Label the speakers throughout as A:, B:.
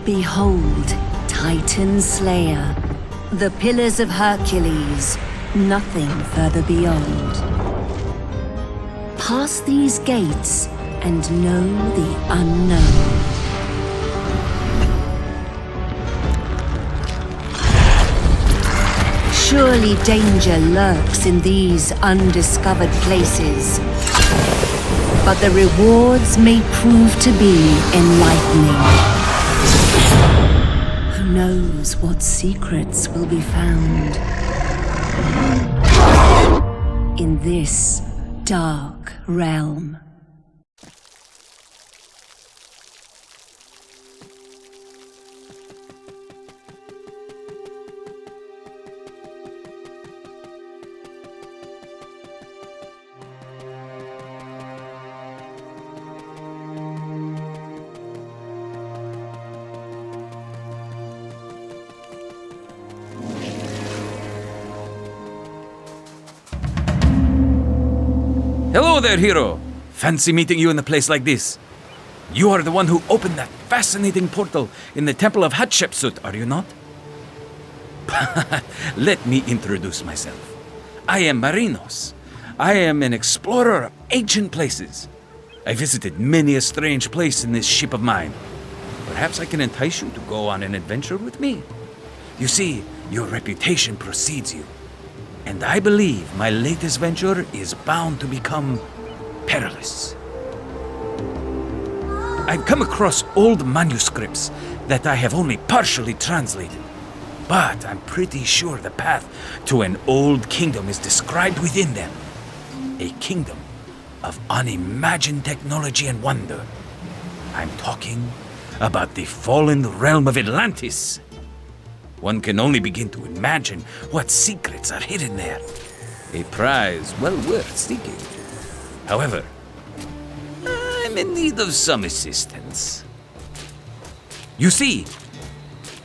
A: Behold, Titan Slayer, the pillars of Hercules, nothing further beyond. Pass these gates and know the unknown. Surely danger lurks in these undiscovered places, but the rewards may prove to be enlightening. Who knows what secrets will be found in this dark realm?
B: Hello there, hero! Fancy meeting you in a place like this. You are the one who opened that fascinating portal in the Temple of Hatshepsut, are you not? Let me introduce myself. I am Marinos. I am an explorer of ancient places. I visited many a strange place in this ship of mine. Perhaps I can entice you to go on an adventure with me. You see, your reputation precedes you. And I believe my latest venture is bound to become perilous. I've come across old manuscripts that I have only partially translated, but I'm pretty sure the path to an old kingdom is described within them. A kingdom of unimagined technology and wonder. I'm talking about the fallen realm of Atlantis. One can only begin to imagine what secrets are hidden there. A prize well worth seeking. However, I'm in need of some assistance. You see,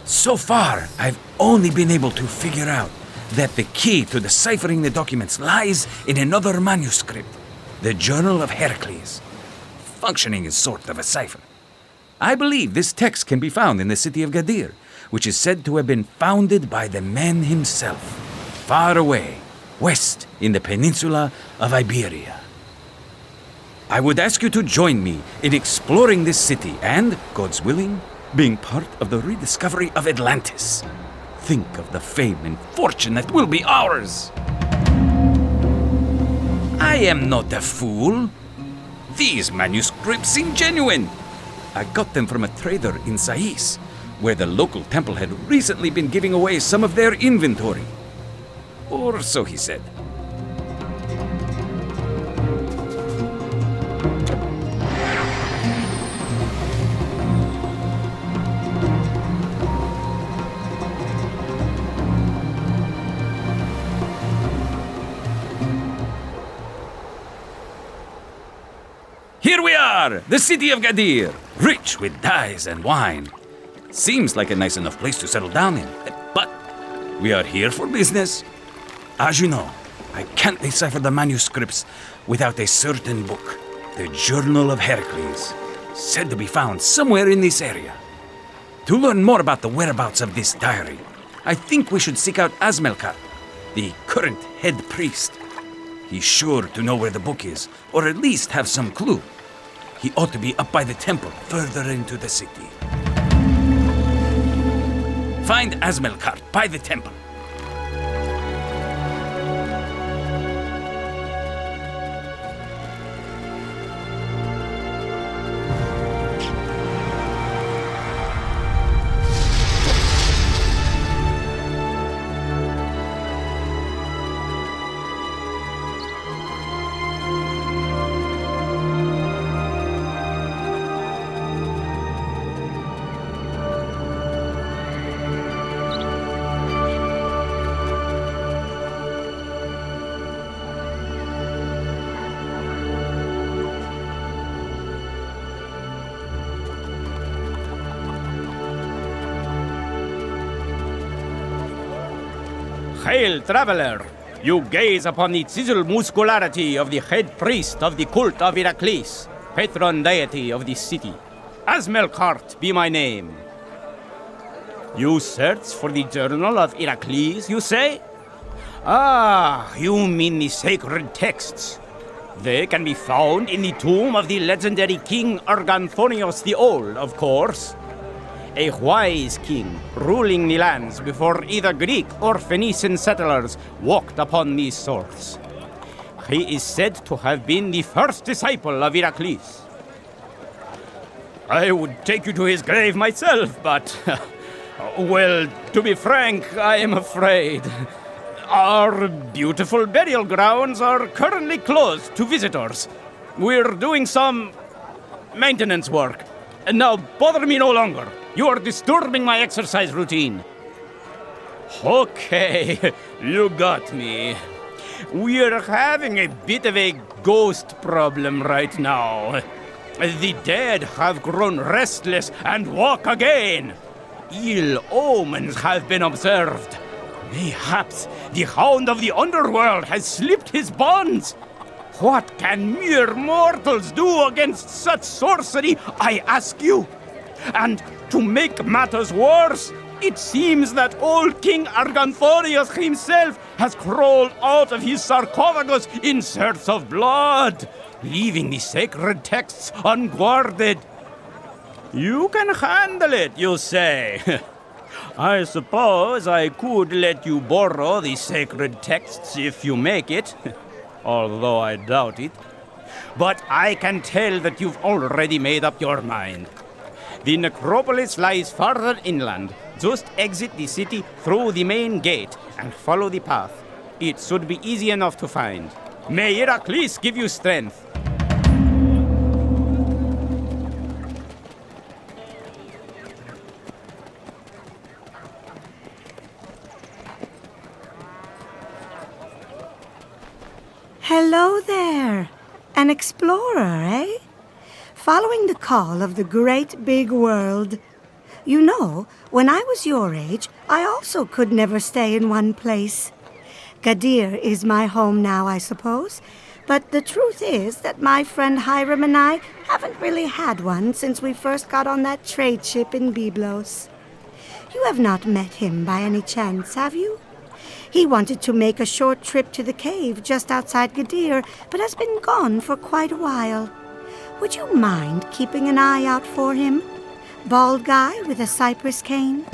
B: so far I've only been able to figure out that the key to deciphering the documents lies in another manuscript, the Journal of Hercules, functioning as sort of a cipher. I believe this text can be found in the city of Gadir, which is said to have been founded by the man himself, far away, west in the peninsula of Iberia. I would ask you to join me in exploring this city and, God's willing, being part of the rediscovery of Atlantis. Think of the fame and fortune that will be ours. I am not a fool. These manuscripts seem genuine. I got them from a trader in Sais, where the local temple had recently been giving away some of their inventory. Or so he said. Here we are, the city of Gadir, rich with dyes and wine. Seems like a nice enough place to settle down in, but we are here for business. As you know, I can't decipher the manuscripts without a certain book, the Journal of Hercules, said to be found somewhere in this area. To learn more about the whereabouts of this diary, I think we should seek out Azmelqart, the current head priest. He's sure to know where the book is, or at least have some clue. He ought to be up by the temple, further into the city. Find Azmelqart by the temple.
C: Hail, traveler! You gaze upon the chiseled muscularity of the head priest of the cult of Heracles, patron deity of this city. Azmelqart be my name. You search for the journal of Heracles, you say? Ah, you mean the sacred texts. They can be found in the tomb of the legendary King Arganthonios the Old, of course. A wise king ruling the lands before either Greek or Phoenician settlers walked upon these sources. He is said to have been the first disciple of Heracles. I would take you to his grave myself, but... well, to be frank, I am afraid. Our beautiful burial grounds are currently closed to visitors. We're doing some maintenance work. And now bother me no longer. You are disturbing my exercise routine. Okay, you got me. We're having a bit of a ghost problem right now. The dead have grown restless and walk again. Ill omens have been observed. Mayhaps the hound of the underworld has slipped his bonds. What can mere mortals do against such sorcery, I ask you? And to make matters worse, it seems that old King Arganthonius himself has crawled out of his sarcophagus in search of blood, leaving the sacred texts unguarded. You can handle it, you say. I suppose I could let you borrow the sacred texts if you make it, although I doubt it. But I can tell that you've already made up your mind. The necropolis lies farther inland. Just exit the city through the main gate and follow the path. It should be easy enough to find. May Heracles give you strength.
D: Hello there. An explorer, eh? Following the call of the great big world. You know, when I was your age, I also could never stay in one place. Gadir is my home now, I suppose. But the truth is that my friend Hiram and I haven't really had one since we first got on that trade ship in Byblos. You have not met him by any chance, have you? He wanted to make a short trip to the cave just outside Gadir, but has been gone for quite a while. Would you mind keeping an eye out for him? Bald guy with a cypress cane?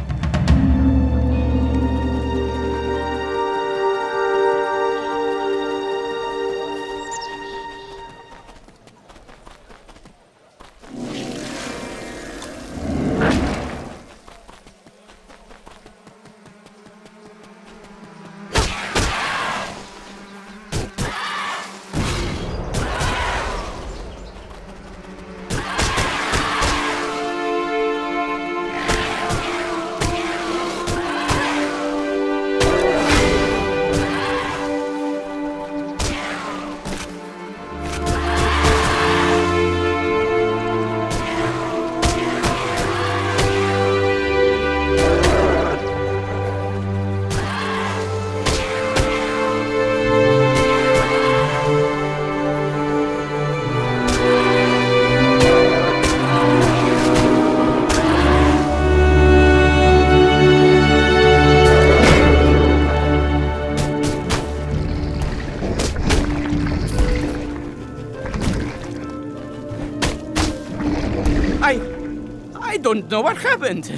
C: I don't know what happened.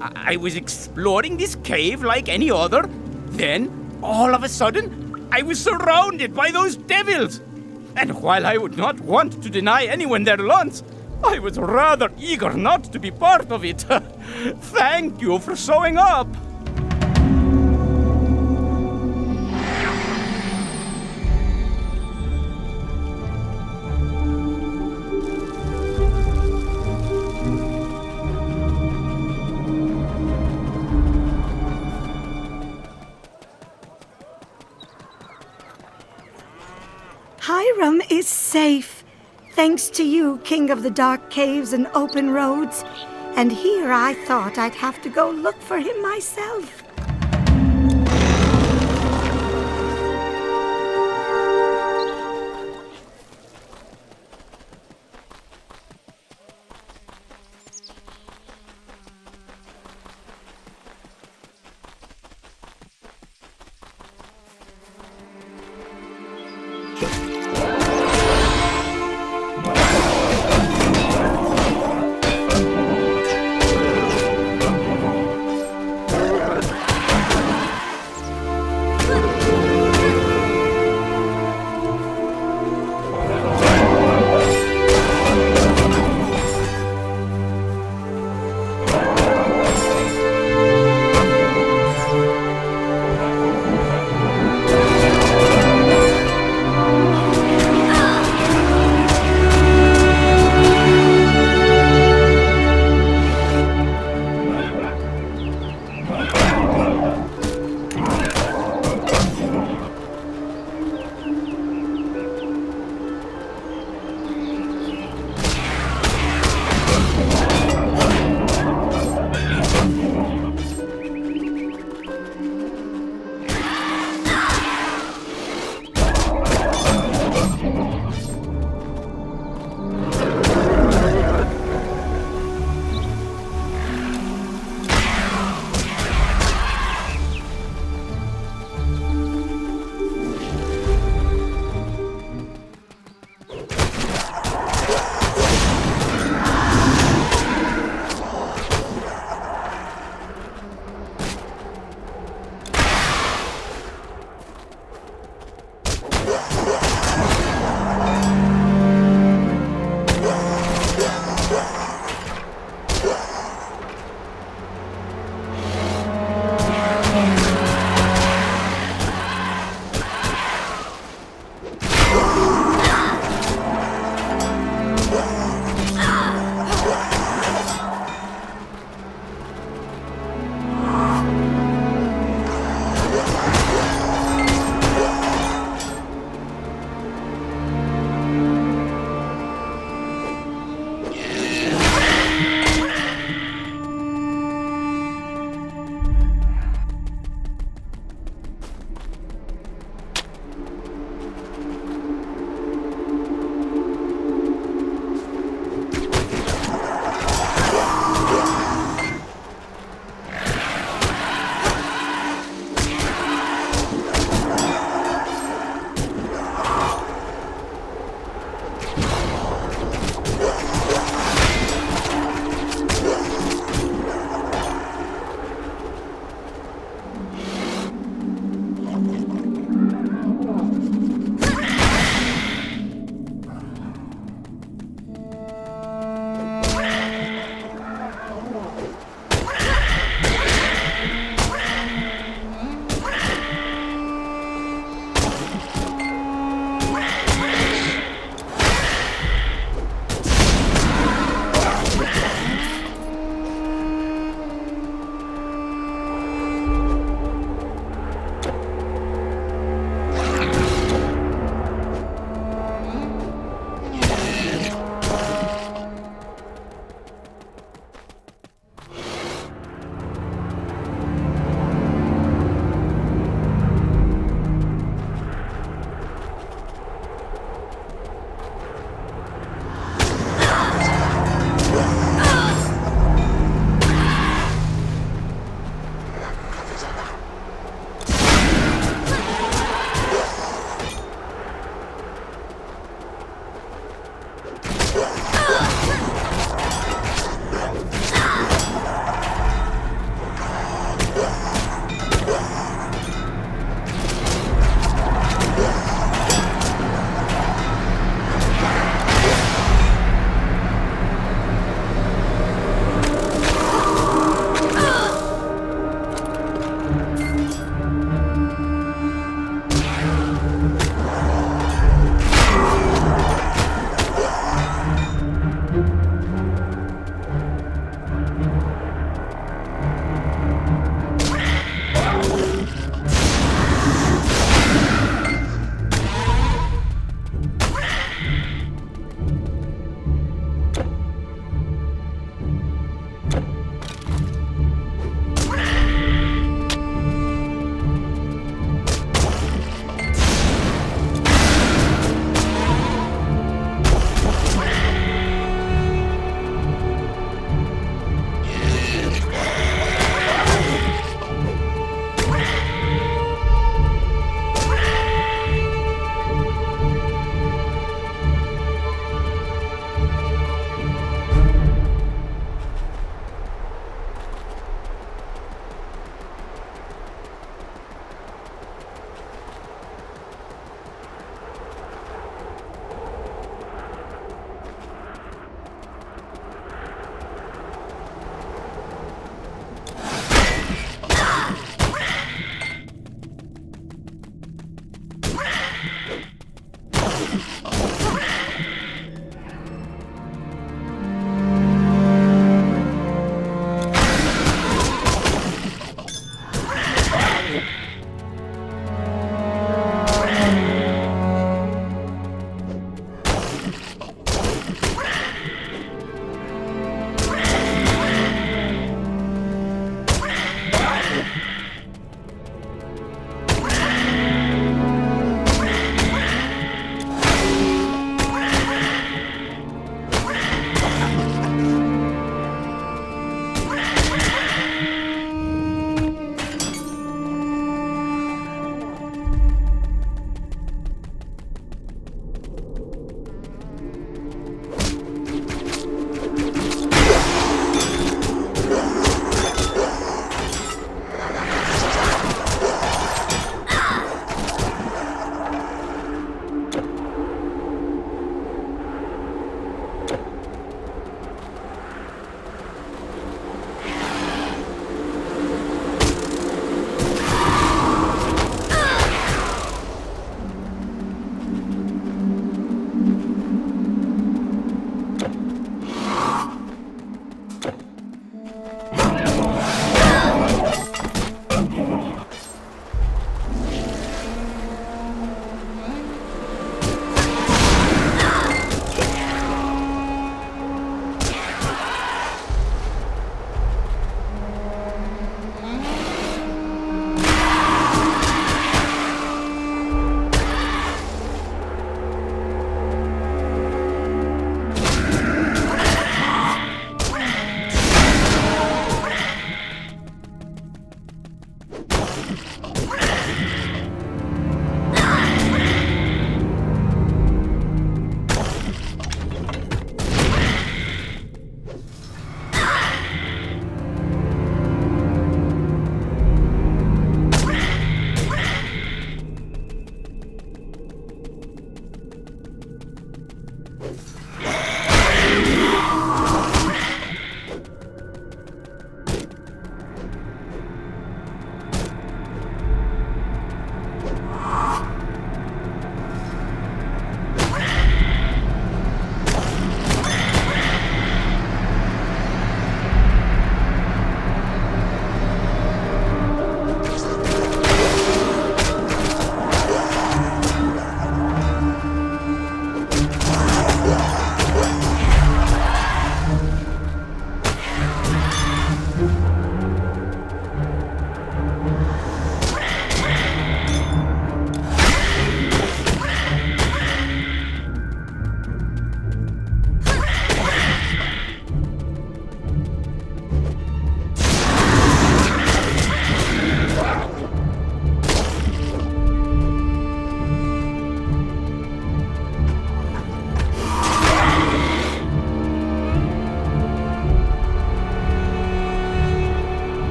C: I was exploring this cave like any other. Then, all of a sudden, I was surrounded by those devils. And while I would not want to deny anyone their lunch, I was rather eager not to be part of it. Thank you for showing up.
D: Hiram is safe, thanks to you, King of the Dark Caves and Open Roads. And here I thought I'd have to go look for him myself.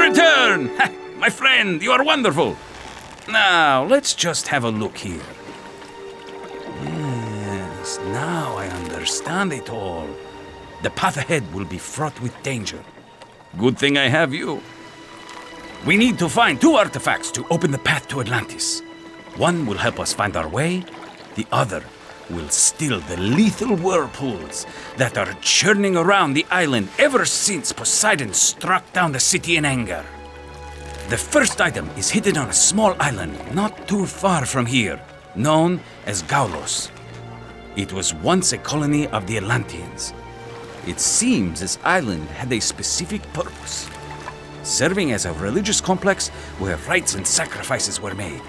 B: return! My friend, you are wonderful! Now, let's just have a look here. Yes, now I understand it all. The path ahead will be fraught with danger. Good thing I have you. We need to find 2 artifacts to open the path to Atlantis. One will help us find our way, the other will still the lethal whirlpools that are churning around the island ever since Poseidon struck down the city in anger. The first item is hidden on a small island not too far from here, known as Gaulos. It was once a colony of the Atlanteans. It seems this island had a specific purpose, serving as a religious complex where rites and sacrifices were made.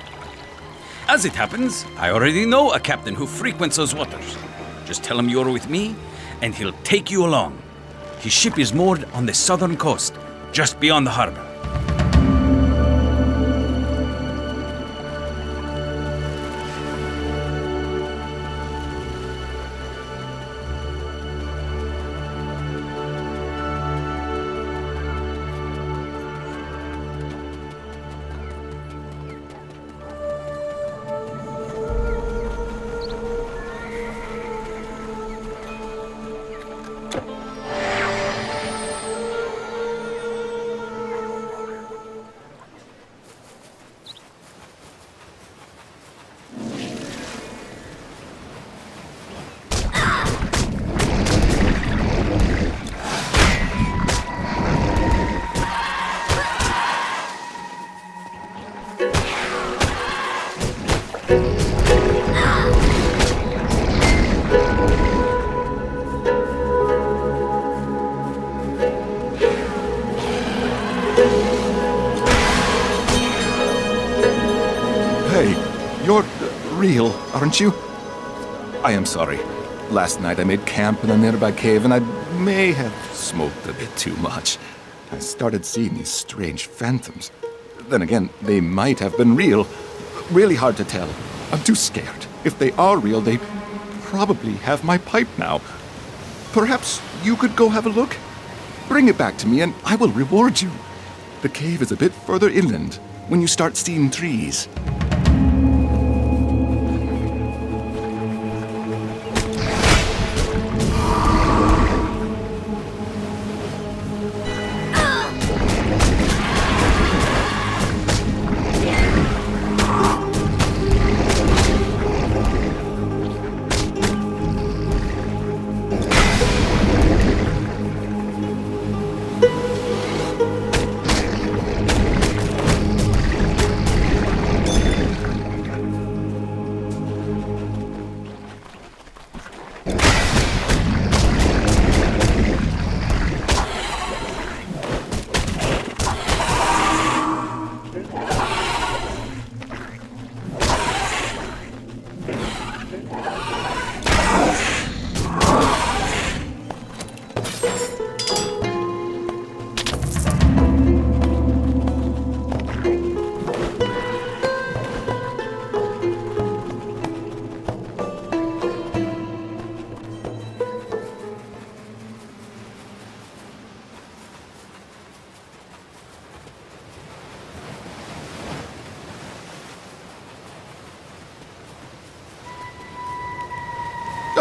B: As it happens, I already know a captain who frequents those waters. Just tell him you're with me, and he'll take you along. His ship is moored on the southern coast, just beyond the harbor.
E: You're real, aren't you? I am sorry. Last night I made camp in a nearby cave and I may have smoked a bit too much. I started seeing these strange phantoms. Then again, they might have been real. Really hard to tell. I'm too scared. If they are real, they probably have my pipe now. Perhaps you could go have a look? Bring it back to me and I will reward you. The cave is a bit further inland when you start seeing trees.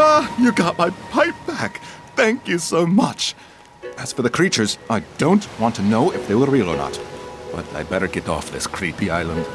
E: Ah, you got my pipe back. Thank you so much. As for the creatures, I don't want to know if they were real or not. But I better get off this creepy island.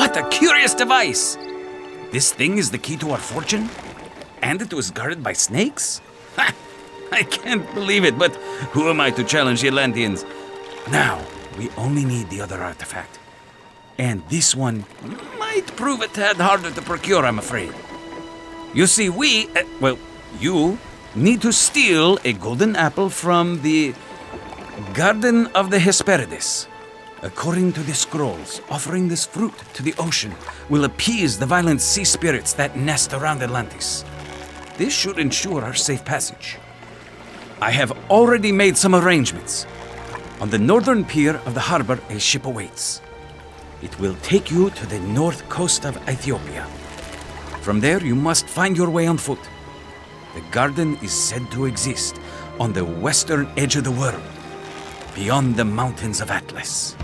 B: What a curious device! This thing is the key to our fortune? And it was guarded by snakes? Ha! I can't believe it, but who am I to challenge the Atlanteans? Now, we only need the other artifact. And this one might prove a tad harder to procure, I'm afraid. You see, you need to steal a golden apple from the Garden of the Hesperides. According to the scrolls, offering this fruit to the ocean will appease the violent sea spirits that nest around Atlantis. This should ensure our safe passage. I have already made some arrangements. On the northern pier of the harbor, a ship awaits. It will take you to the north coast of Ethiopia. From there, you must find your way on foot. The garden is said to exist on the western edge of the world, beyond the mountains of Atlas.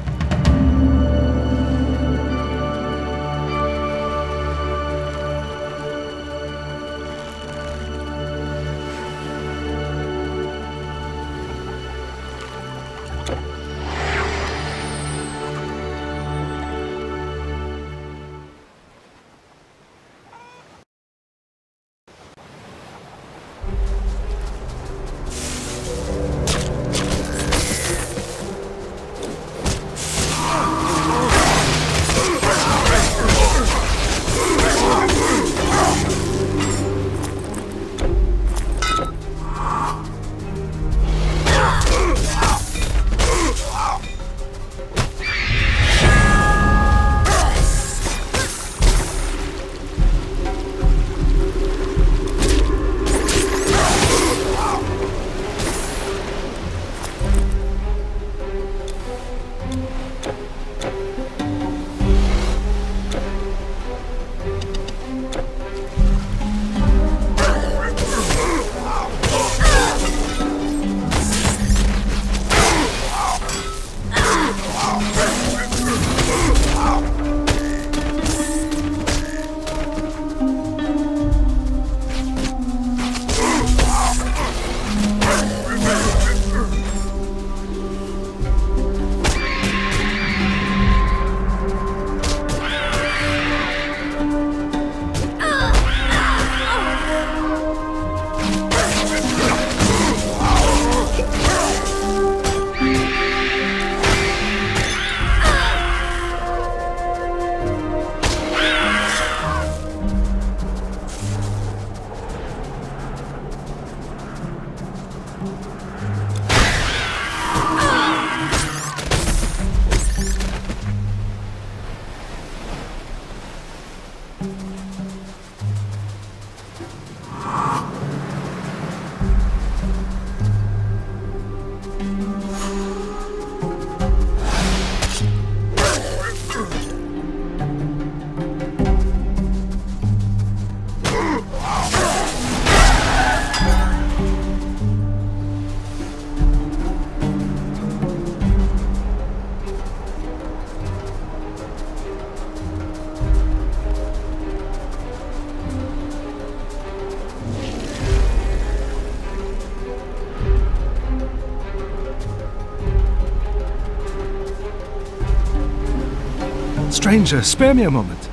F: Stranger, spare me a moment.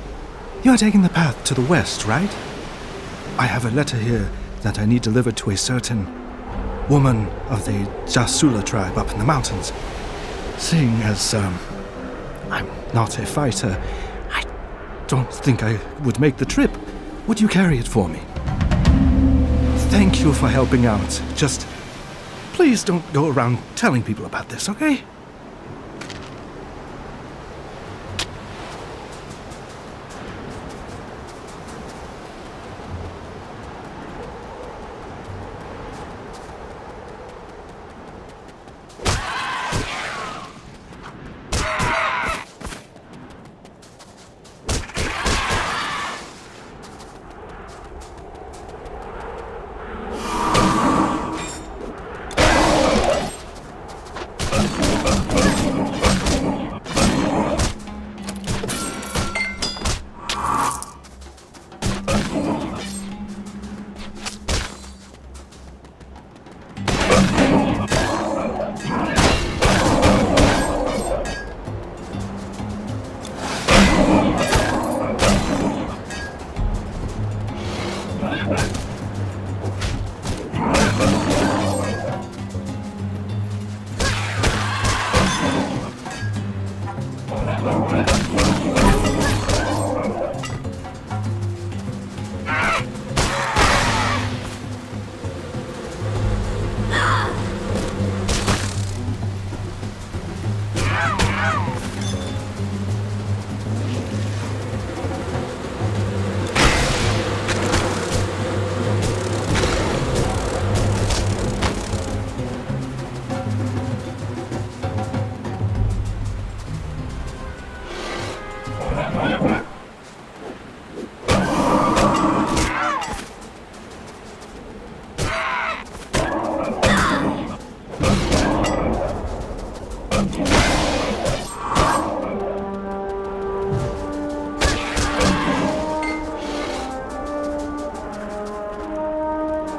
F: You are taking the path to the west, right? I have a letter here that I need delivered to a certain woman of the Jasula tribe up in the mountains. Seeing as, I'm not a fighter, I don't think I would make the trip. Would you carry it for me? Thank you for helping out. Just, please don't go around telling people about this, okay?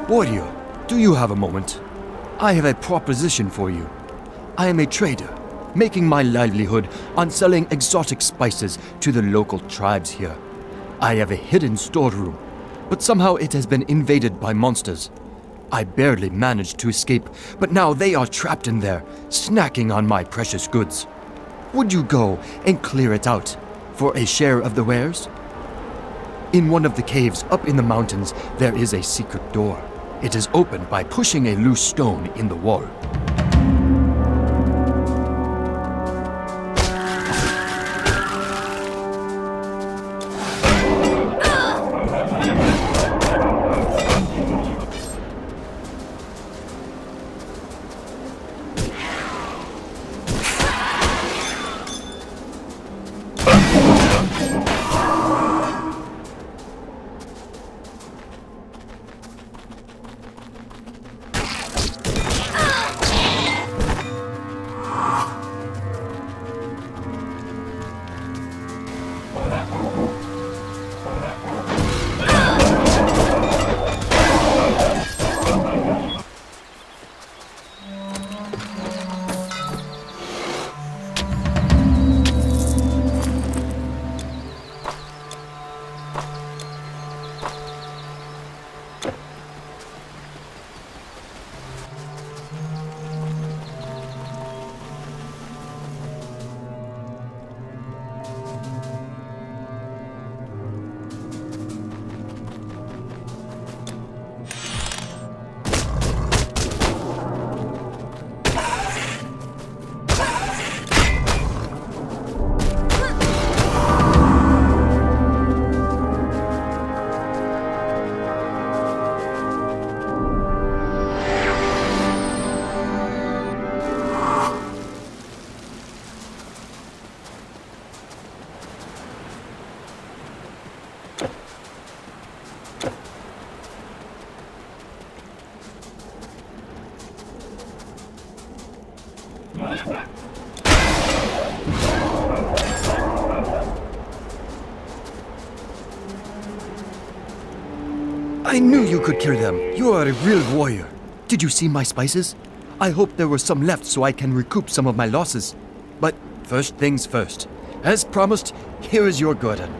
G: Warrior, do you have a moment? I have a proposition for you. I am a trader, making my livelihood on selling exotic spices to the local tribes here. I have a hidden storeroom, but somehow it has been invaded by monsters. I barely managed to escape, but now they are trapped in there, snacking on my precious goods. Would you go and clear it out for a share of the wares? In one of the caves up in the mountains, there is a secret door. It is opened by pushing a loose stone in the wall. I knew you could kill them. You are a real warrior. Did you see my spices? I hope there were some left so I can recoup some of my losses. But first things first. As promised, here is your guerdon.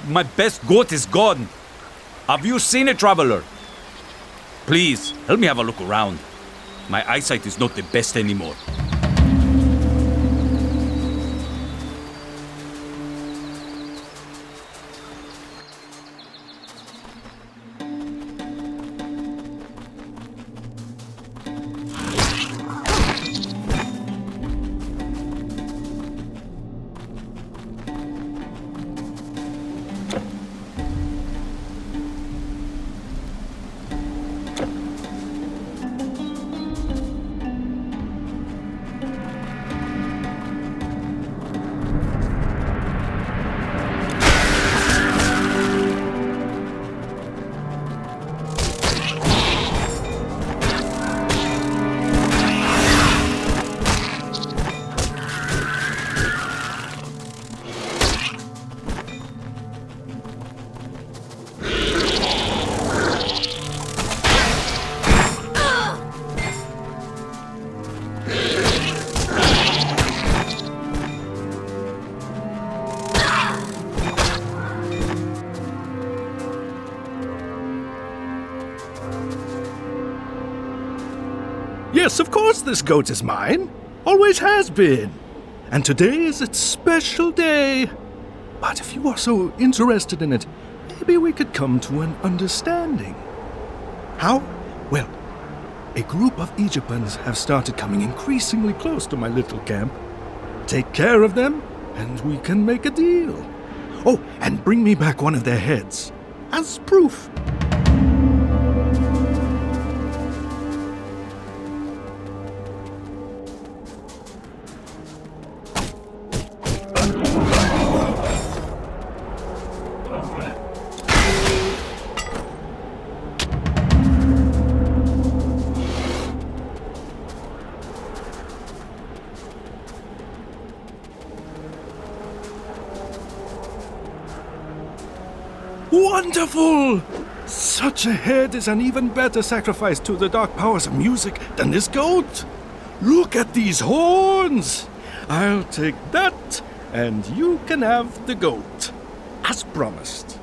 B: My best goat is gone. Have you seen it, traveler? Please, help me have a look around. My eyesight is not the best anymore.
F: Yes, of course this goat is mine. Always has been. And today is its special day. But if you are so interested in it, maybe we could come to an understanding. How? Well, a group of Egyptians have started coming increasingly close to my little camp. Take care of them, and we can make a deal. Oh, and bring me back one of their heads, as proof. Wonderful! Such a head is an even better sacrifice to the dark powers of music than this goat. Look at these horns! I'll take that, and you can have the goat, as promised.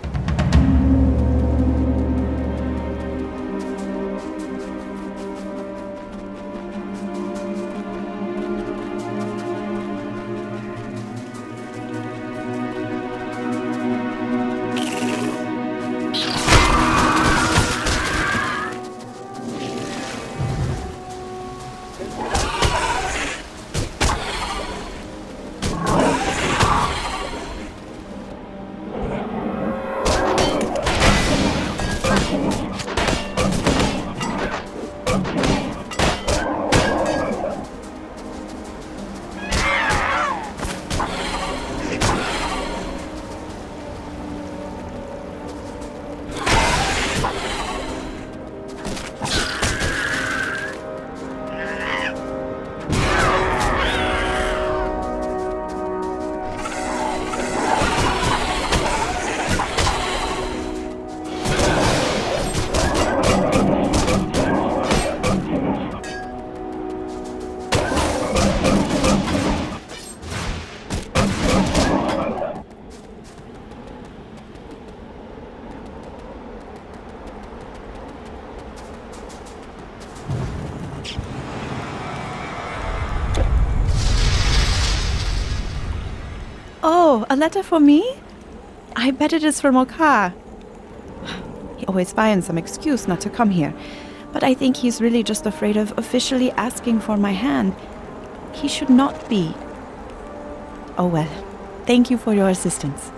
H: Oh, a letter for me? I bet it is from Okar. He always finds some excuse not to come here, but I think he's really just afraid of officially asking for my hand. He should not be. Oh well, thank you for your assistance.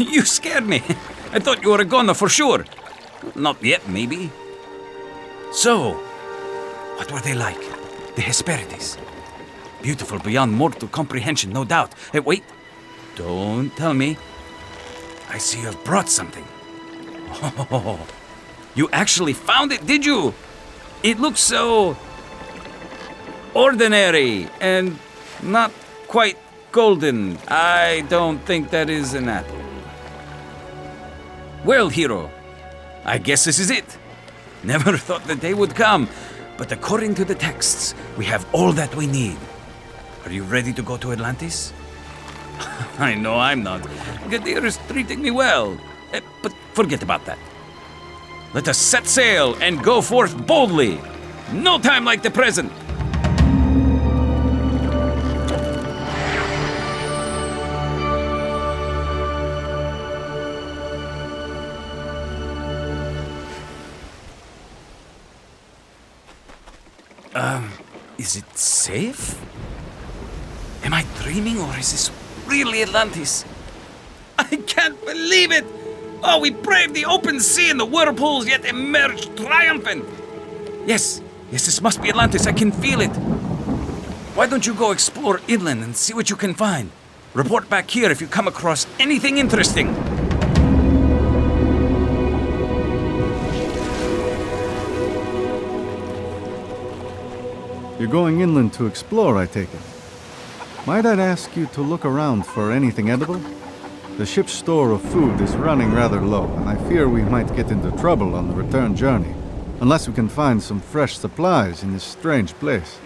B: You scared me. I thought you were a goner for sure. Not yet, maybe. So, what were they like? The Hesperides. Beautiful beyond mortal comprehension, no doubt. Hey, wait. Don't tell me. I see you have brought something. Oh, you actually found it, did you? It looks so ordinary and not quite golden. I don't think that is an apple. Well, hero, I guess this is it. Never thought the day would come, but according to the texts, we have all that we need. Are you ready to go to Atlantis? I know I'm not. Gadir is treating me well. But forget about that. Let us set sail and go forth boldly. No time like the present. Is it safe? Am I dreaming, or is this really Atlantis? I can't believe it! Oh, we braved the open sea and the whirlpools, yet emerged triumphant! Yes, this must be Atlantis, I can feel it! Why don't you go explore inland and see what you can find? Report back here if you come across anything interesting.
I: You're going inland to explore, I take it. Might I ask you to look around for anything edible? The ship's store of food is running rather low, and I fear we might get into trouble on the return journey, unless we can find some fresh supplies in this strange place.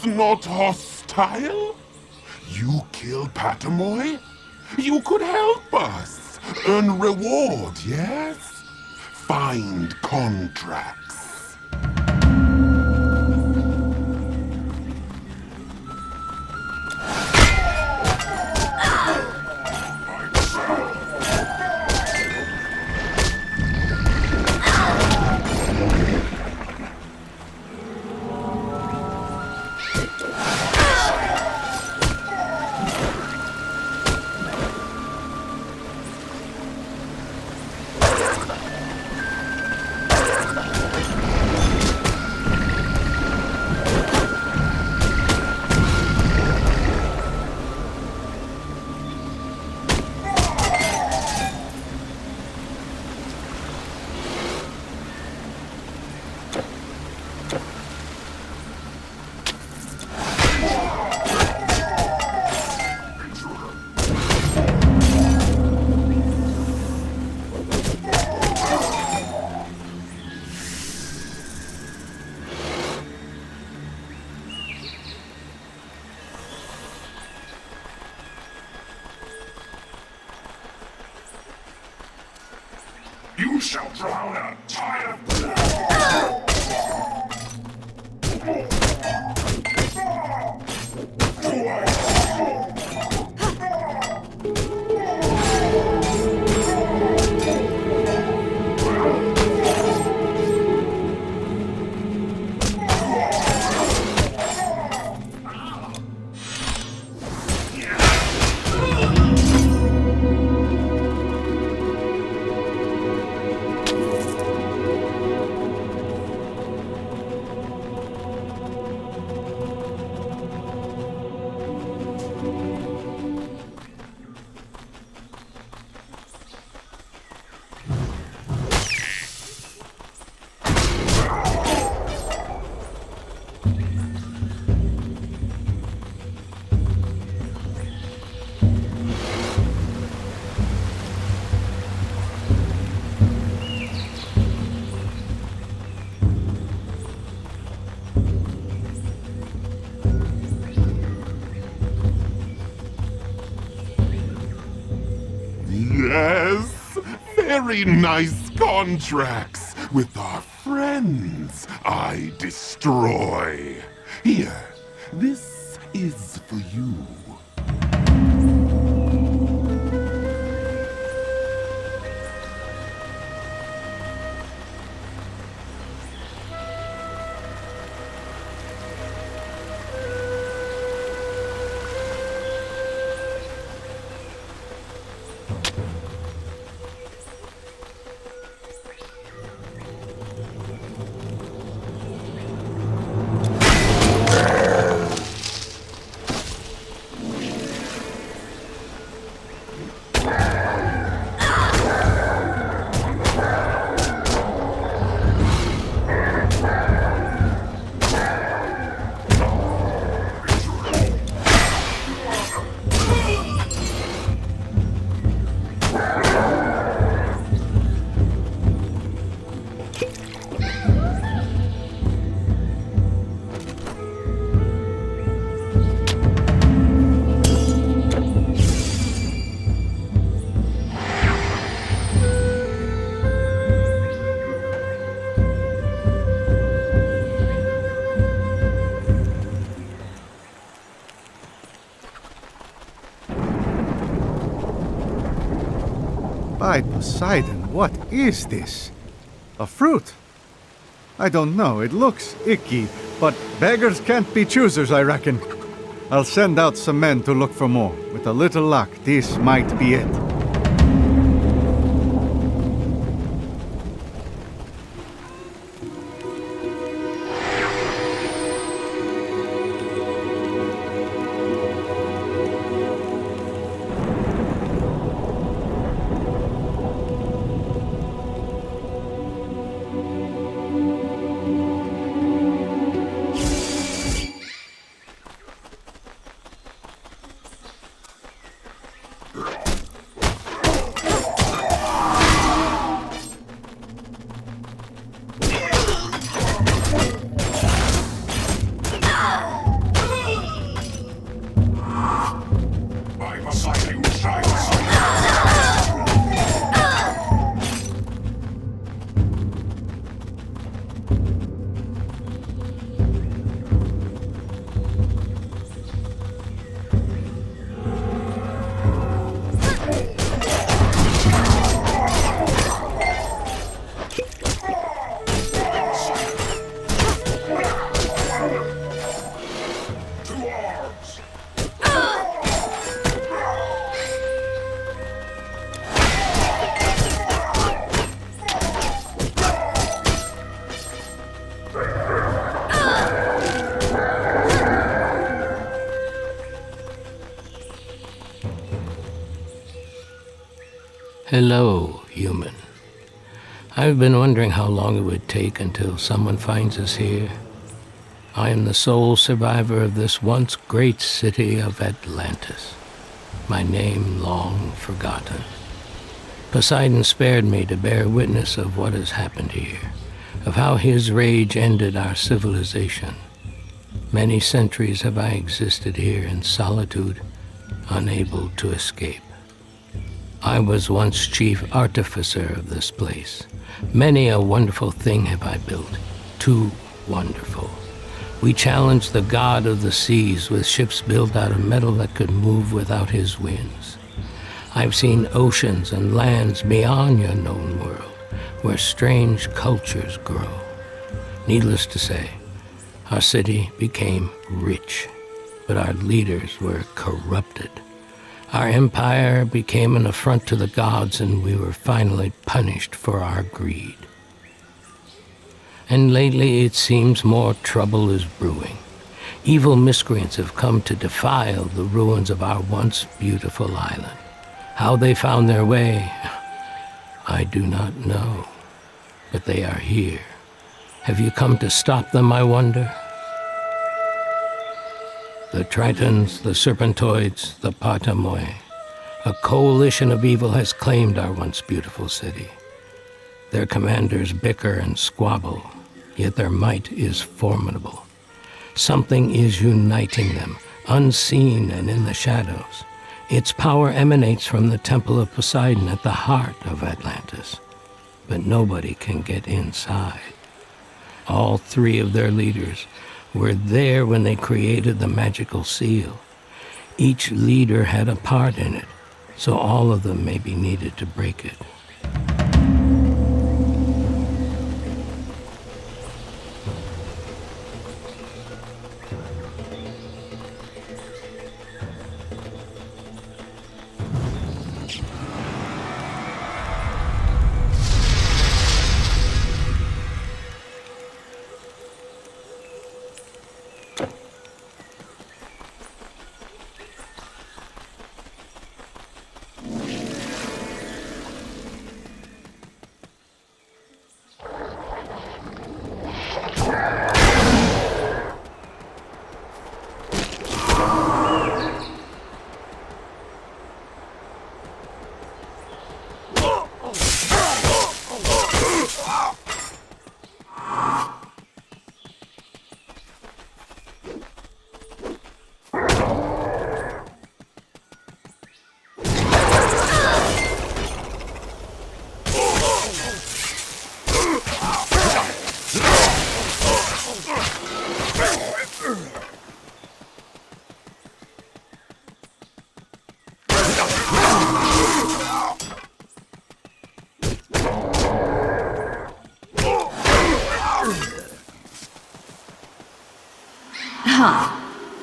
J: Not hostile? You kill Patamoy? You could help us. Earn reward, yes? Find contracts. You shall drown a tide of blood! Yes, very nice contracts with our friends I destroy. Here, this is for you.
I: By Poseidon, what is this? A fruit? I don't know, it looks icky, but beggars can't be choosers, I reckon. I'll send out some men to look for more. With a little luck, this might be it.
K: Hello, human. I've been wondering how long it would take until someone finds us here. I am the sole survivor of this once great city of Atlantis, my name long forgotten. Poseidon spared me to bear witness of what has happened here, of how his rage ended our civilization. Many centuries have I existed here in solitude, unable to escape. I was once chief artificer of this place. Many a wonderful thing have I built, too wonderful. We challenged the god of the seas with ships built out of metal that could move without his winds. I've seen oceans and lands beyond your known world, where strange cultures grow. Needless to say, our city became rich, but our leaders were corrupted. Our empire became an affront to the gods, and we were finally punished for our greed. And lately it seems more trouble is brewing. Evil miscreants have come to defile the ruins of our once beautiful island. How they found their way, I do not know. But they are here. Have you come to stop them, I wonder? The Tritons, the Serpentoids, the Patamoi. A coalition of evil has claimed our once beautiful city. Their commanders bicker and squabble, yet their might is formidable. Something is uniting them, unseen and in the shadows. Its power emanates from the Temple of Poseidon at the heart of Atlantis. But nobody can get inside. All three of their leaders were there when they created the magical seal. Each leader had a part in it, so all of them may be needed to break it.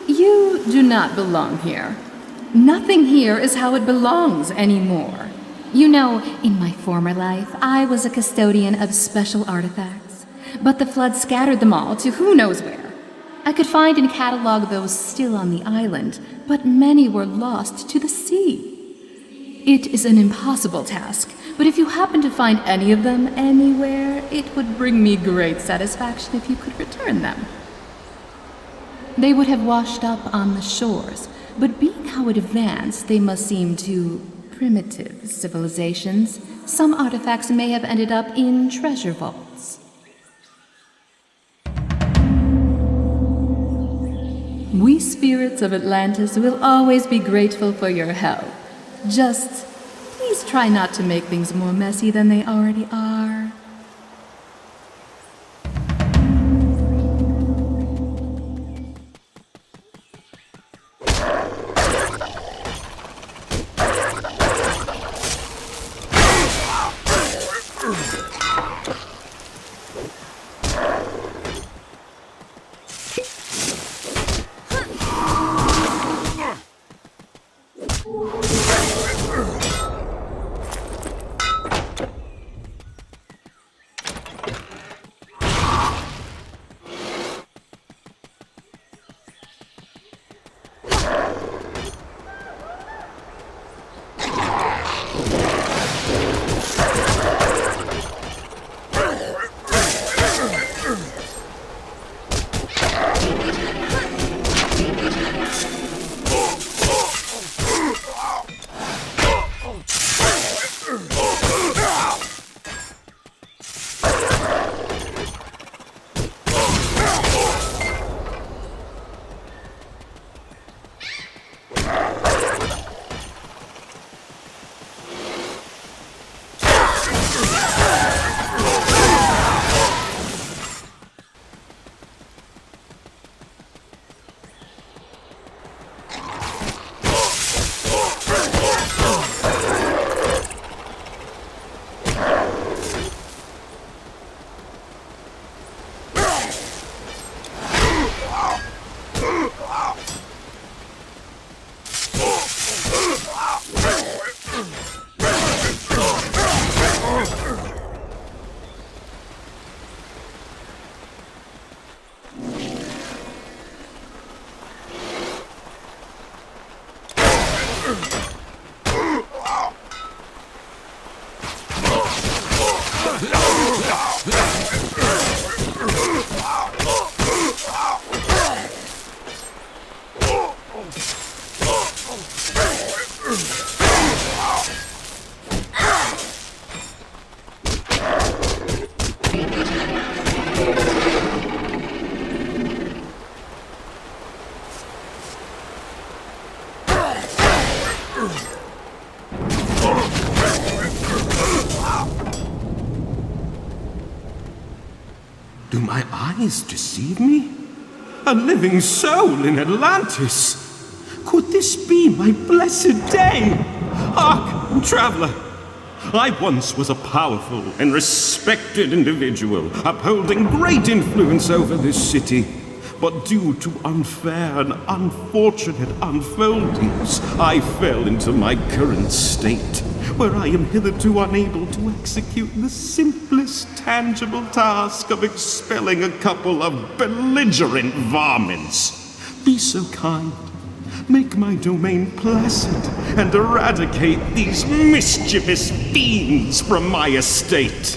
L: You do not belong here. Nothing here is how it belongs anymore. You know, in my former life, I was a custodian of special artifacts, but the flood scattered them all to who knows where. I could find and catalog those still on the island, but many were lost to the sea. It is an impossible task, but if you happen to find any of them anywhere, it would bring me great satisfaction if you could return them. They would have washed up on the shores, but being how advanced they must seem to primitive civilizations, some artifacts may have ended up in treasure vaults. We spirits of Atlantis will always be grateful for your help. Just please try not to make things more messy than they already are.
J: Do my eyes deceive me? A living soul in Atlantis? Could this be my blessed day? Hark, traveler! I once was a powerful and respected individual, upholding great influence over this city. But due to unfair and unfortunate unfoldings, I fell into my current state, where I am hitherto unable to execute the simplest tangible task of expelling a couple of belligerent varmints. Be so kind, make my domain placid, and eradicate these mischievous fiends from my estate.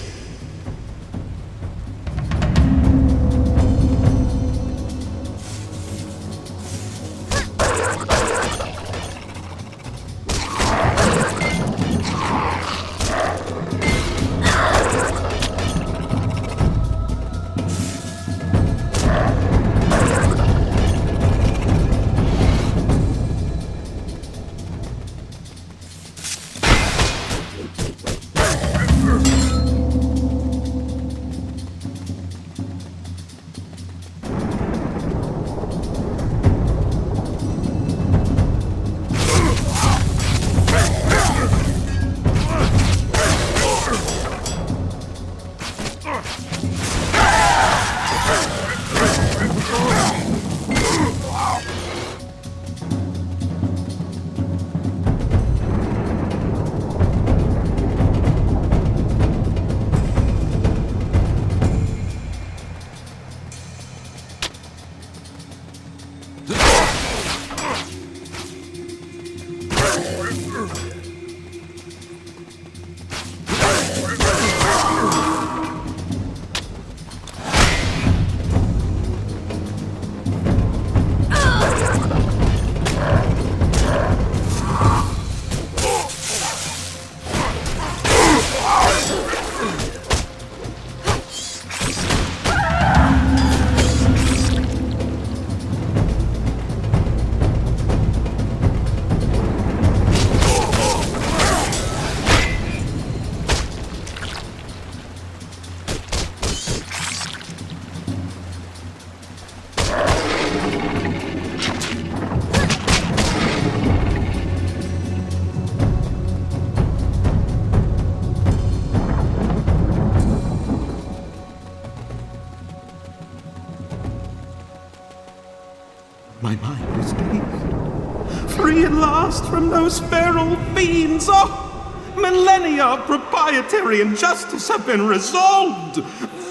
J: My mind is dazed. Free at last from those feral fiends! Oh! Millennia of proprietary injustice have been resolved!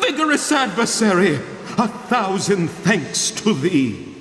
J: Vigorous adversary, 1,000 thanks to thee!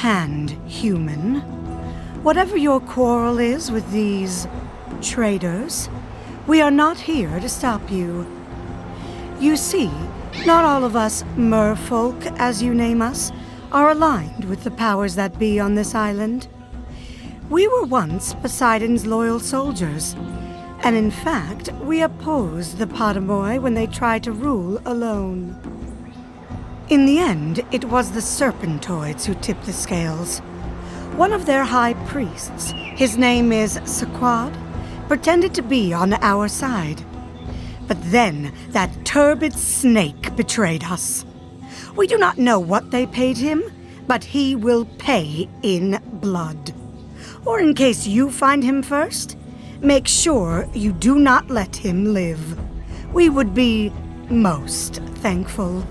D: hand, human. Whatever your quarrel is with these traders, we are not here to stop you. You see, not all of us merfolk, as you name us, are aligned with the powers that be on this island. We were once Poseidon's loyal soldiers, and in fact, we opposed the Potamoi when they tried to rule alone. In the end, it was the Serpentoids who tipped the scales. One of their high priests, his name is Sequad, pretended to be on our side. But then that turbid snake betrayed us. We do not know what they paid him, but he will pay in blood. Or in case you find him first, make sure you do not let him live. We would be most thankful.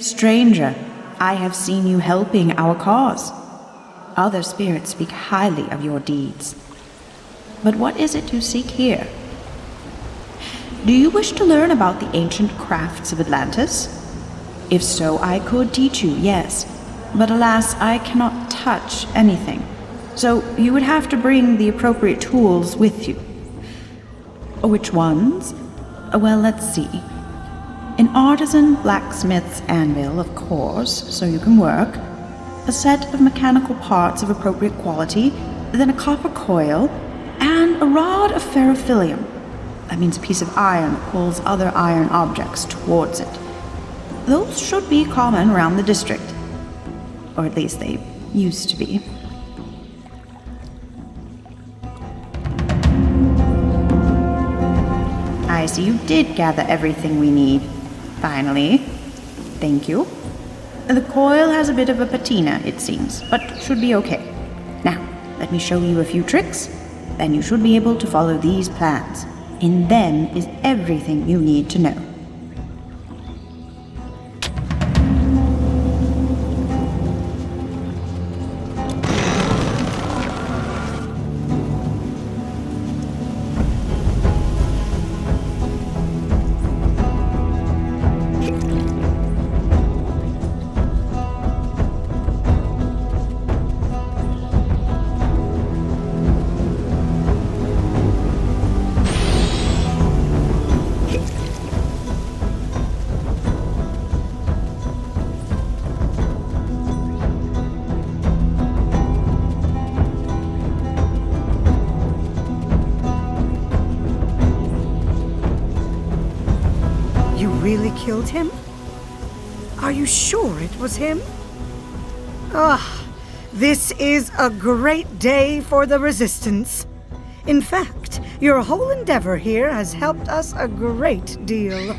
H: Stranger, I have seen you helping our cause. Other spirits speak highly of your deeds. But what is it you seek here? Do you wish to learn about the ancient crafts of Atlantis? If so, I could teach you, yes. But alas, I cannot touch anything. So you would have to bring the appropriate tools with you. Which ones? Well, let's see. An artisan blacksmith's anvil, of course, so you can work. A set of mechanical parts of appropriate quality, then a copper coil, and a rod of ferrophilium. That means a piece of iron that pulls other iron objects towards it. Those should be common around the district. Or at least they used to be. I see you did gather everything we need. Finally. Thank you. The coil has a bit of a patina, it seems, but should be okay. Now, let me show you a few tricks. Then you should be able to follow these plans. In them is everything you need to know.
D: Really killed him? Are you sure it was him? This is a great day for the Resistance. In fact, your whole endeavor here has helped us a great deal.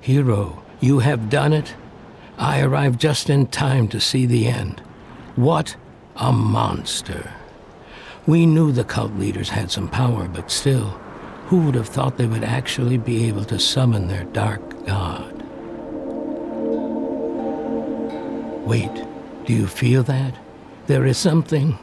K: Hero, you have done it. I arrived just in time to see the end. What a monster. We knew the cult leaders had some power, but still, who would have thought they would actually be able to summon their dark god? Wait, do you feel that? There is something...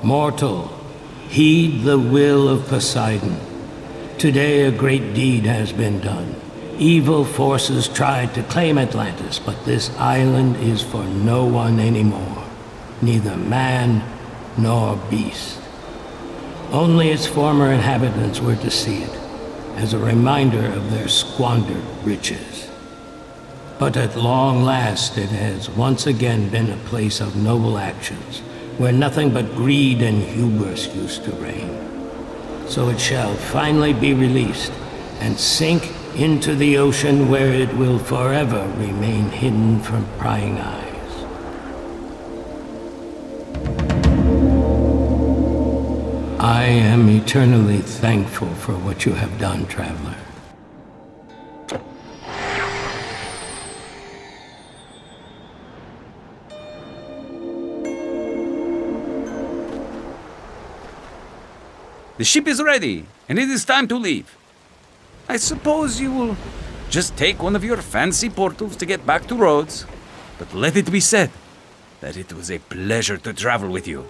K: Mortal, heed the will of Poseidon. Today a great deed has been done. Evil forces tried to claim Atlantis, but this island is for no one anymore. Neither man nor beast. Only its former inhabitants were to see it, as a reminder of their squandered riches. But at long last it has once again been a place of noble actions, where nothing but greed and hubris used to reign. So it shall finally be released, and sink into the ocean where it will forever remain hidden from prying eyes. I am eternally thankful for what you have done, traveler.
B: The ship is ready, and it is time to leave. I suppose you will just take one of your fancy portals to get back to Rhodes, but let it be said that it was a pleasure to travel with you.